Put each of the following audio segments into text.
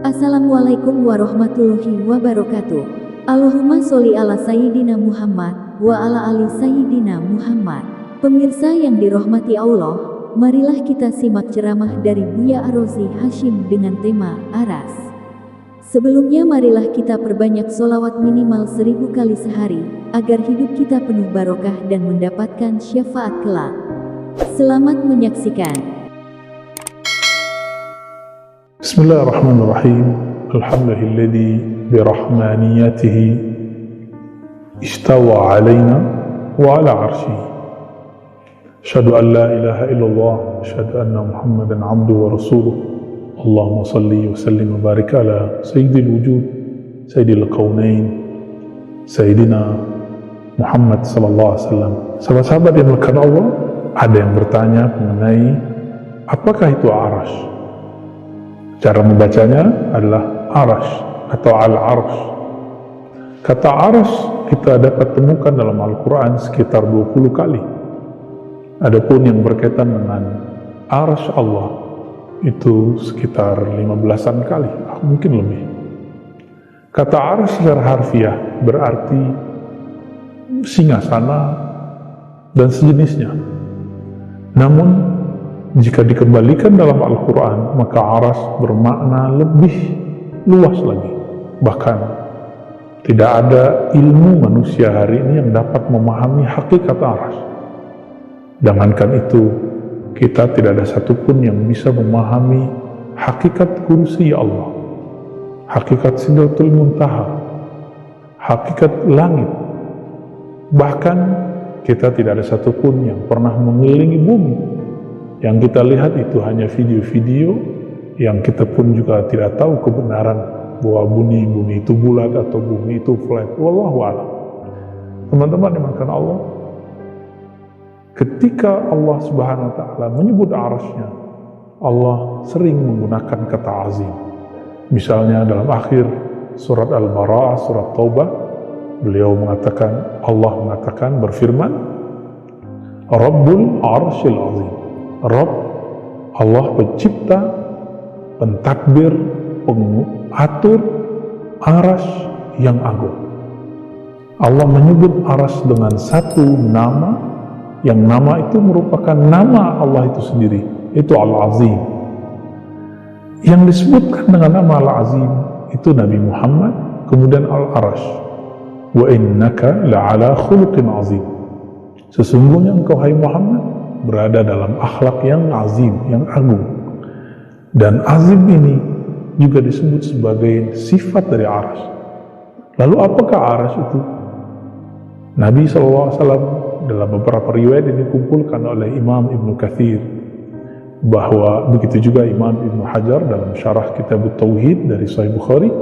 Assalamualaikum warahmatullahi wabarakatuh. Allahumma sholli ala Sayyidina Muhammad wa ala ali Sayyidina Muhammad. Pemirsa yang dirahmati Allah, marilah kita simak ceramah dari Buya Ar-Razi Hashim dengan tema Aras. Sebelumnya marilah kita perbanyak sholawat minimal 1000 kali sehari, agar hidup kita penuh barokah dan mendapatkan syafaat kelak. Selamat menyaksikan. Bismillahirrahmanirrahim. Alhamdulillahilladzi birahmaniyatihi istawa alaina wa ala arsyihi. Asyhadu an la ilaha illallah, asyhadu anna Muhammadan abduhu wa rasuluh. Allahumma salli wa sallim wa barik ala sayyidil wujud, sayyidil qaunain, sayyidina Muhammad sallallahu alaihi wasallam. Sahabat-sahabat yang dimuliakan Allah, ada yang bertanya mengenai apakah itu Arash? Cara membacanya adalah Arash atau Al-Arsh. Kata Arash kita dapat temukan dalam Al-Quran sekitar 20 kali. Adapun yang berkaitan dengan Arash Allah itu sekitar 15-an kali, mungkin lebih. Kata Arash secara harfiah berarti singgasana dan sejenisnya. Namun jika dikembalikan dalam Al-Quran, maka Aras bermakna lebih luas lagi. Bahkan tidak ada ilmu manusia hari ini yang dapat memahami hakikat Aras. Jangankan itu, kita tidak ada satupun yang bisa memahami hakikat kursi Allah, hakikat Sidratul Muntaha, hakikat langit. Bahkan kita tidak ada satupun yang pernah mengelilingi bumi. Yang kita lihat itu hanya video-video yang kita pun juga tidak tahu kebenaran bahwa bumi itu bulat atau bumi itu flat. Wallahu a'lam. Teman-teman dimakan Allah, ketika Allah Subhanahu wa taala menyebut Arasy-Nya, Allah sering menggunakan kata azim. Misalnya dalam akhir surat Al-Bara'ah, surat Taubah, Allah mengatakan berfirman, Rabbul Arsyil Azim. Rabb, Allah pencipta, pentadbir, pengatur Aras yang agung. Allah menyebut Aras dengan satu nama, yang nama itu merupakan nama Allah itu sendiri, itu Al-Azim. Yang disebutkan dengan nama Al-Azim itu Nabi Muhammad, kemudian Al-Arash. Wa innaka la'ala khuluqin azim. Sesungguhnya engkau hai Muhammad berada dalam akhlak yang azim, yang agung. Dan azim ini juga disebut sebagai sifat dari Arash. Lalu apakah Arash itu? Nabi SAW dalam beberapa riwayat yang dikumpulkan oleh Imam Ibn Katsir, bahwa begitu juga Imam Ibn Hajar dalam syarah kitab Tauhid dari Sahih Bukhari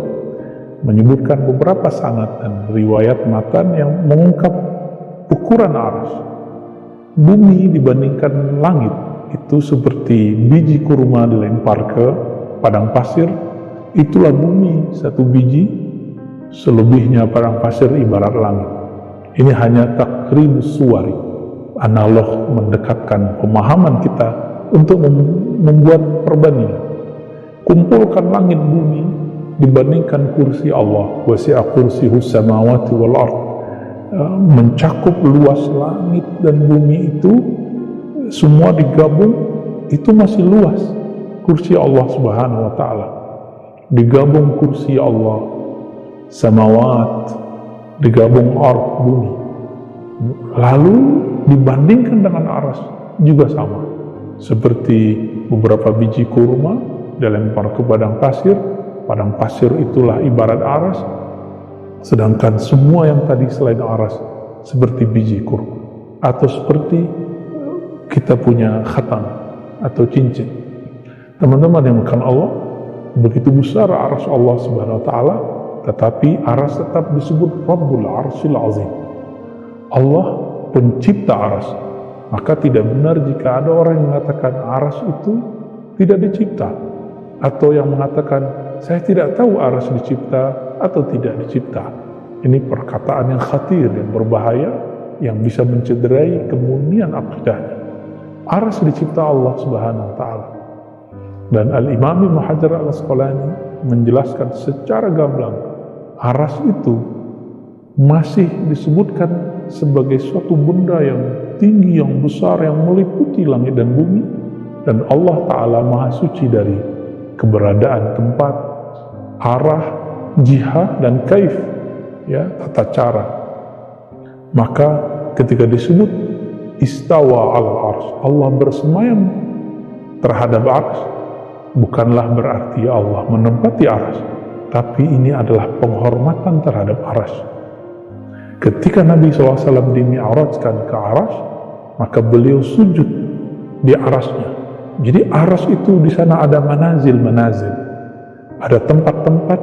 menyebutkan beberapa sanad dan riwayat matan yang mengungkap ukuran Arash. Bumi dibandingkan langit itu seperti biji kurma dilempar ke padang pasir. Itulah bumi satu biji, selebihnya padang pasir ibarat langit. Ini hanya takribus suwari, analog mendekatkan pemahaman kita untuk membuat perbandingan. Kumpulkan langit bumi dibandingkan kursi Allah, wasi'a kursiyus samawati wal ardh, mencakup luas langit dan bumi itu semua digabung, itu masih luas. Kursi Allah Subhanahu wa taala digabung, kursi Allah samawat digabung ardh bumi, lalu dibandingkan dengan Aras juga sama, seperti beberapa biji kurma dilempar ke padang pasir itulah ibarat Aras. Sedangkan semua yang tadi selain Aras seperti biji kurma, atau seperti kita punya khatam atau cincin. Teman-teman yang bukan Allah, begitu besar Aras Allah Subhanahu wa taala, tetapi Aras tetap disebut Rabbul Arsyil Azim. Allah pencipta Aras. Maka tidak benar jika ada orang yang mengatakan Aras itu tidak dicipta, atau yang mengatakan saya tidak tahu Aras dicipta atau tidak dicipta. Ini perkataan yang khatir, yang berbahaya, yang bisa mencederai kemurnian akidahnya. Aras dicipta Allah Subhanahu wa taala. Dan Al-Imam Ibnu Hajar Al-Asqalani menjelaskan secara gamblang, aras itu masih disebutkan sebagai suatu benda yang tinggi, yang besar, yang meliputi langit dan bumi, dan Allah Ta'ala Maha Suci dari keberadaan tempat, arah, jihah, dan kaif, ya, tata cara. Maka ketika disebut istawa al-ars, Allah bersemayam terhadap ars, bukanlah berarti Allah menempati ars, tapi ini adalah penghormatan terhadap ars. Ketika Nabi SAW dimi'rajkan ke aras, maka beliau sujud di arasnya. Jadi aras itu di sana ada manazil-manazil, ada tempat-tempat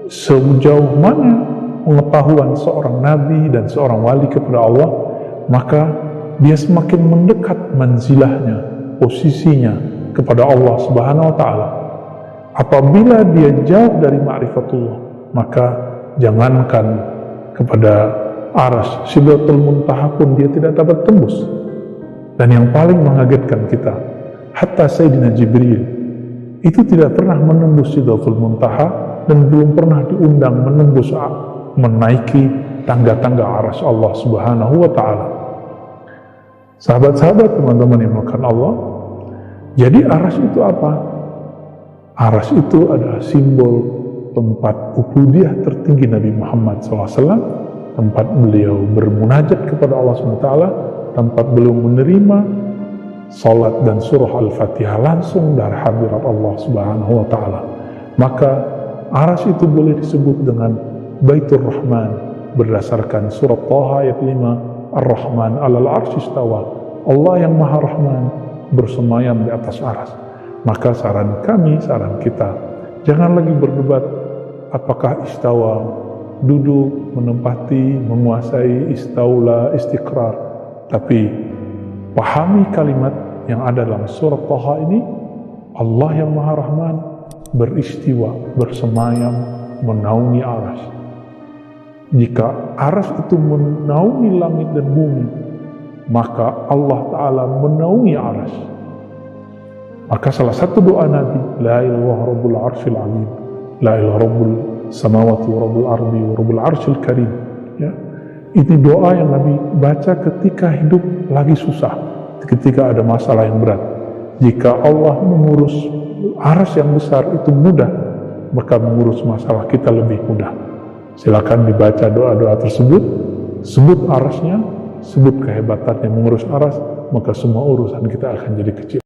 sejauh mana pengetahuan seorang nabi dan seorang wali kepada Allah, maka dia semakin mendekat manzilahnya, posisinya kepada Allah Subhanahu wa Ta'ala. Apabila dia jauh dari ma'rifatullah, maka jangankan kepada aras, Sidratul Muntaha pun dia tidak dapat tembus. Dan yang paling mengagetkan kita, hatta Sayyidina Jibril itu tidak pernah menembus Sidratul Muntaha dan belum pernah diundang menembus menaiki tangga-tangga aras Allah Subhanahu wa Ta'ala. Sahabat-sahabat, teman-teman yang melakukan Allah, jadi aras itu apa? Aras itu adalah simbol tempat ubudiyah tertinggi Nabi Muhammad SAW, tempat beliau bermunajat kepada Allah SWT, tempat beliau menerima salat dan surah Al-Fatihah langsung dari hadirat Allah Subhanahu wa Ta'ala. Maka aras itu boleh disebut dengan Baitur Rahman berdasarkan surat Thaha ayat 5, Ar-Rahman alal arsy istawa, Allah yang Maha Rahman bersemayam di atas aras. Maka saran kami, saran kita, jangan lagi berdebat apakah istawa, duduk, menempati, menguasai, istaula, istiqrar. Tapi pahami kalimat yang ada dalam surat Thaha ini, Allah yang Maha Rahman beristiwa, bersemayam, menaungi aras. Jika aras itu menaungi langit dan bumi, maka Allah Ta'ala menaungi aras. Maka salah satu doa Nabi, La ilaha rabbul arsyil azim, La ilaha rabbul samawati wa rabbul ardi wa rabbul arsyil karim, ya. Ini doa yang Nabi baca ketika hidup lagi susah, ketika ada masalah yang berat. Jika Allah mengurus aras yang besar itu mudah, maka mengurus masalah kita lebih mudah. Silakan dibaca doa-doa tersebut, sebut arasnya, sebut kehebatannya mengurus aras, maka semua urusan kita akan jadi kecil.